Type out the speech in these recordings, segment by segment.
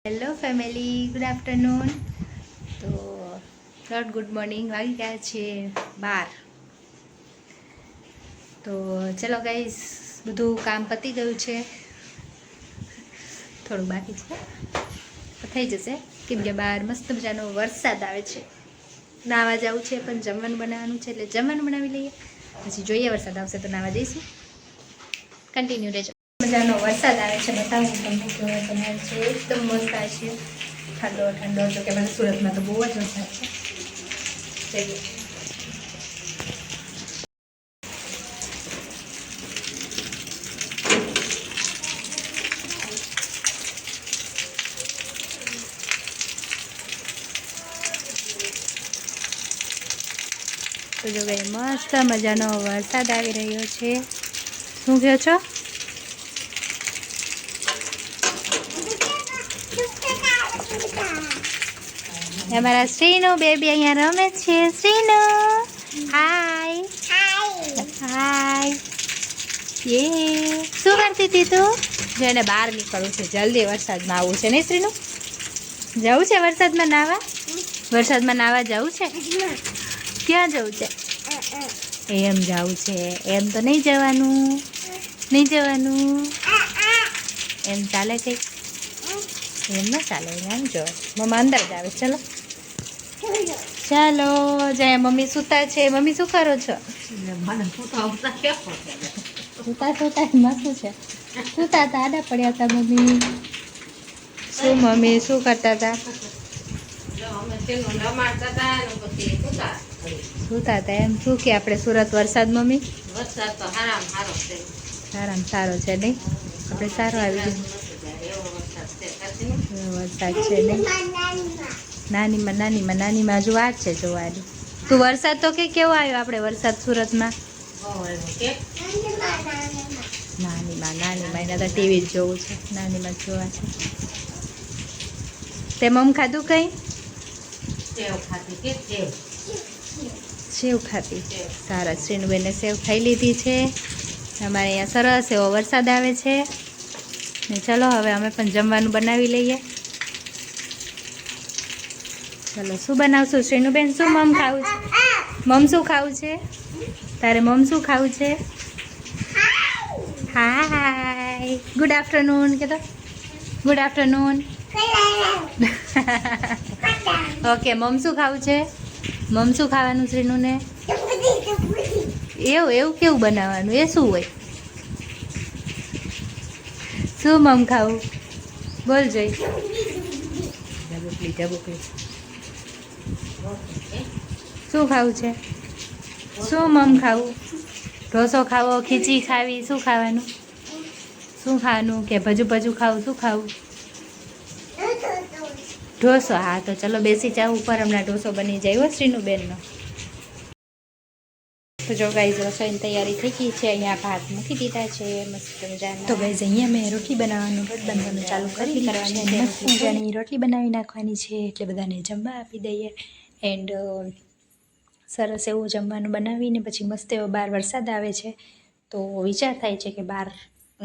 Hello family, good afternoon. તો not good morning, વાગી ગયા છે 12. તો ચલો ગાઈસ, બધું કામ પતી ગયું છે, થોડું બાકી છે, થઈ જશે કેમ કે બહાર મસ્ત મજાનો વરસાદ આવે છે. નાવા જવું છે પણ જમવાનું બનાવવાનું છે, એટલે જમવાનું બનાવી લઈએ, પછી જોઈએ વરસાદ આવશે તો નાવા જઈશું. કન્ટિન્યુ રહેજો. મજાનો વરસાદ આવે છે, બતાવું તમને કેવો વરસાદ આવે છે. એકદમ મસ્ત આવે છે, ઠંડો ઠંડો. જો કે મને સુરતમાં તો બહુ જ વરસાદ છે. જોઈએ. તો જો ભાઈ મસ્ત મજાનો વરસાદ આવી રહ્યો છે. શું કહો છો? અમારા શ્રીનો બેબી અહીંયા રમે છે. શ્રીનો હાય હાય. શું કરતી હતી તું? જો એને બહાર નીકળવું છે, જલ્દી વરસાદમાં આવવું છે ને શ્રીનું? જવું છે વરસાદમાં નાવા? વરસાદમાં નાવા જવું છે? ક્યાં જવું છે? એમ જવું છે? એમ તો નહીં જવાનું, નહીં જવાનું. એમ ચાલે કંઈક? એમ ન ચાલે. એમ જો મમ્મા અંદર જ આવે. ચલો ચાલો જાય. મમ્મી સૂતા છે. મમ્મી શું કરો છો? સૂતા સૂતા એમાં શું છે? સૂતા હતા, આડા પડ્યા હતા મમ્મી. શું મમ્મી શું કરતા હતા? સૂતા હતા એમ. શું કે આપણે સુરત વરસાદ મમ્મી? વરસાદ તો સારામાં સારો છે નહીં? આપણે સારો આવી ગયો વરસાદ છે નહીં? નાનીમાં હજુ વાત છે જોવાની. તું વરસાદ તો કે કેવો આવ્યો આપણે વરસાદ સુરતમાં? નાનીમાં એના તો ટીવી જ જોવું છે. નાનીમાં જોવા છે. તે મમ ખાધું કંઈ? સેવ ખાતી. સારા. શ્રીનુબેને સેવ ખાઈ લીધી છે. અમારે અહીંયા સરસ એવો વરસાદ આવે છે ને. ચલો હવે અમે પણ જમવાનું બનાવી લઈએ. ચલો શું બનાવશું શ્રીનુબેન? શું મમ ખાવું છે? મમ શું ખાવું છે તારે? મમ શું ખાવું છે? હાય ગુડ આફ્ટરનૂન કે તો ગુડ આફ્ટરનૂન. ઓકે. મમ શું ખાવું છે? મમ શું ખાવાનું શ્રીનુને? એવું કેવું બનાવવાનું? એ શું હોય? શું મમ ખાવું? બોલ જોઈ. જબુકલી. શું ખાવું છે? શું મમ ખાવું? ઢોસો ખાવો? ખીચડી ખાવી? શું ખાવાનું? શું ખાવાનું? કે ભજુ ખાવું? શું ખાવું? ઢોસો. હા તો ચલો બેસી જાવ ઉપર, હમણાં ઢોસો બની જાય હો શ્રીનુબેનનો. તો જો ગાઈઝ રસોઈની તૈયારી થઈ ગઈ છે. અહીંયા ભાત મૂકી દીધા છે મસ્ત મજાના. તો ગાઈઝ અહીંયા મેં રોટલી બનાવવાનું લોટ બાંધવાનું ચાલુ કરી કરવાની છે. મસ્ત મજાની રોટલી બનાવી નાખવાની છે, એટલે બધાને જમવા આપી દઈએ. એન્ડ સરસ એવું જમવાનું બનાવીને પછી મસ્ત એવો બહાર વરસાદ આવે છે. તો વિચાર થાય છે કે બહાર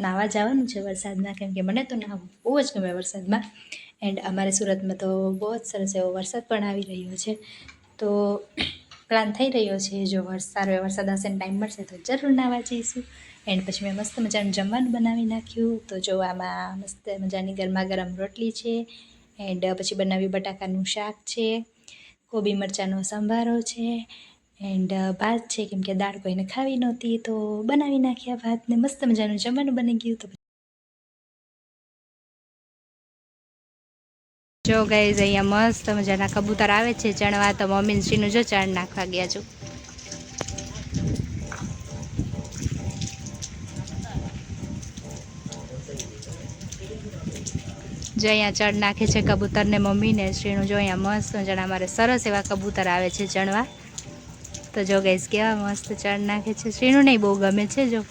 નાવા જવાનું છે વરસાદમાં, કેમ કે મને તો નાવું બહુ જ ગમે વરસાદમાં. એન્ડ અમારે સુરતમાં તો બહુ જ સરસ એવો વરસાદ પણ આવી રહ્યો છે. તો પ્લાન થઈ રહ્યો છે, જો સારો એવો વરસાદ આવશે ને ટાઈમ મળશે તો જરૂર નાવા જઈશું. એન્ડ પછી મેં મસ્ત મજાનું જમવાનું બનાવી નાખ્યું. તો જો આમાં મસ્ત મજાની ગરમા ગરમ રોટલી છે. એન્ડ પછી બનાવ્યું બટાકાનું શાક છે, કોબી મરચાંનો સંભારો છે, એન્ડ ભાત છે, કેમ કે દાળ કોઈને ખાવી નહોતી તો બનાવી નાખ્યા ભાતને. મસ્ત મજાનું જમવાનું બની ગયું. તો જો ગાઈઝ અહીંયા મસ્ત મજાના કબૂતર આવે છે ચણવા. તો મમ્મી શ્રીનું જો ચણ નાખવા ગયા છો. જો અહીંયા ચણ નાખે છે કબૂતરને મમ્મીને શ્રીનું. જો અહીંયા મસ્ત મજાના અમારે સરસ એવા કબૂતર આવે છે ચણવા. તો જો ગાઈઝ કેવા મસ્ત ચણ નાખે છે. શ્રીનું નહીં બહુ ગમે છે. જો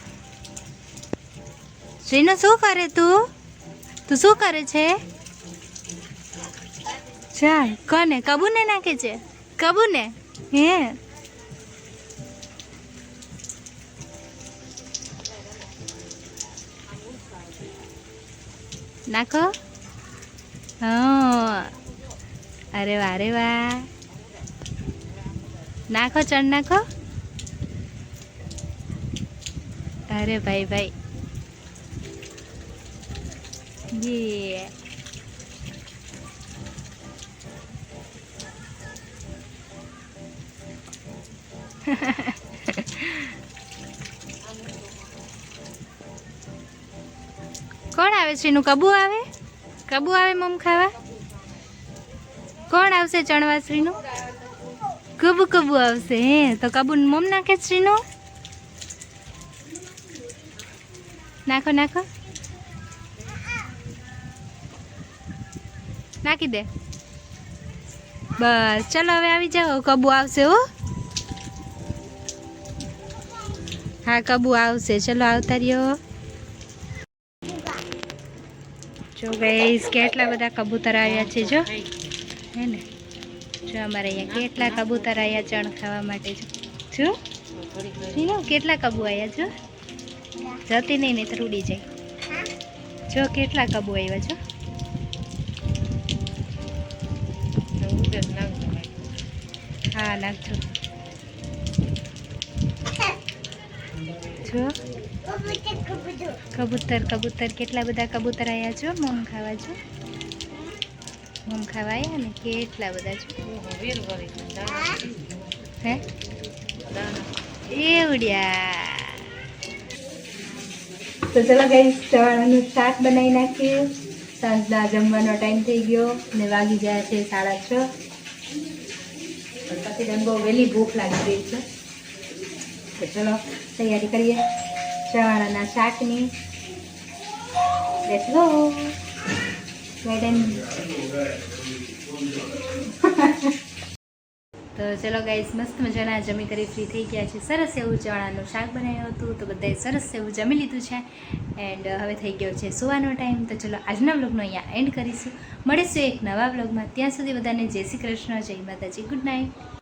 શ્રીનું શું કરે તું શું કરે છે? ચાલ કોને? કબૂને નાખે છે? કબૂને? હે નાખો. હા, અરે વાહ, અરે વાહ. નાખો, ચણ નાખો. અરે ભાઈ ભાઈ, યે. કોણ આવે શ્રીનું? કબુ આવે? કબુ આવે મમ ખાવા? કોણ આવશે ચણવા શ્રીનું? કબુ કબુ આવશે. હે તો કબુ મમ નાખે શ્રીનું. નાખો નાખો, નાખી દે. બસ ચલો હવે આવી જાઓ, કબુ આવશે. હો હા, કબુ આવશે. ચલો આવતા રહ્યો. જો ગાઈસ કેટલા બધા કબૂતર આવ્યા છે. જો હે ને, જો અમારે અહીંયા કેટલા કબૂતર આવ્યા ચણ ખાવા માટે. જો કેટલા કબુ આવ્યા. જો જતી નહીં ને ઉડી જાય. જો કેટલા કબુ આવ્યા. જો હા નાખજો. જો કબૂતર કબૂતર કેટલા બધા કબૂતર આવ્યા. છો મમ ખાવા. જો મમ ખાવા આવ્યા ને કેટલા બધા. છો હે એ ઉડ્યા. તો ચલો ગાઈસ, ચવાણાનું શાક બનાવી નાખીએ. સાંજના જમવાનો ટાઈમ થઈ ગયો ને વાગી ગયા છે 6:30. પછી બહુ વહેલી ભૂખ લાગી ગઈ છે. તો ચલો તૈયારી કરીએ ચવાણાના શાકની. Let's go. તો ચલો ગાઈસ, મસ્ત મજાના જમી કરી ફ્રી થઈ ગયા છે. સરસ એવું ચવાણાનું શાક બનાવ્યું હતું. તો બધાએ સરસ એવું જમી લીધું છે. એન્ડ હવે થઈ ગયો છે સુવાનો ટાઈમ. તો ચલો આજના વ્લોગનો અહીંયા એન્ડ કરીશું. મળીશું એક નવા વ્લોગમાં. ત્યાં સુધી બધાને જય શ્રી કૃષ્ણ, જય માતાજી, ગુડ નાઇટ.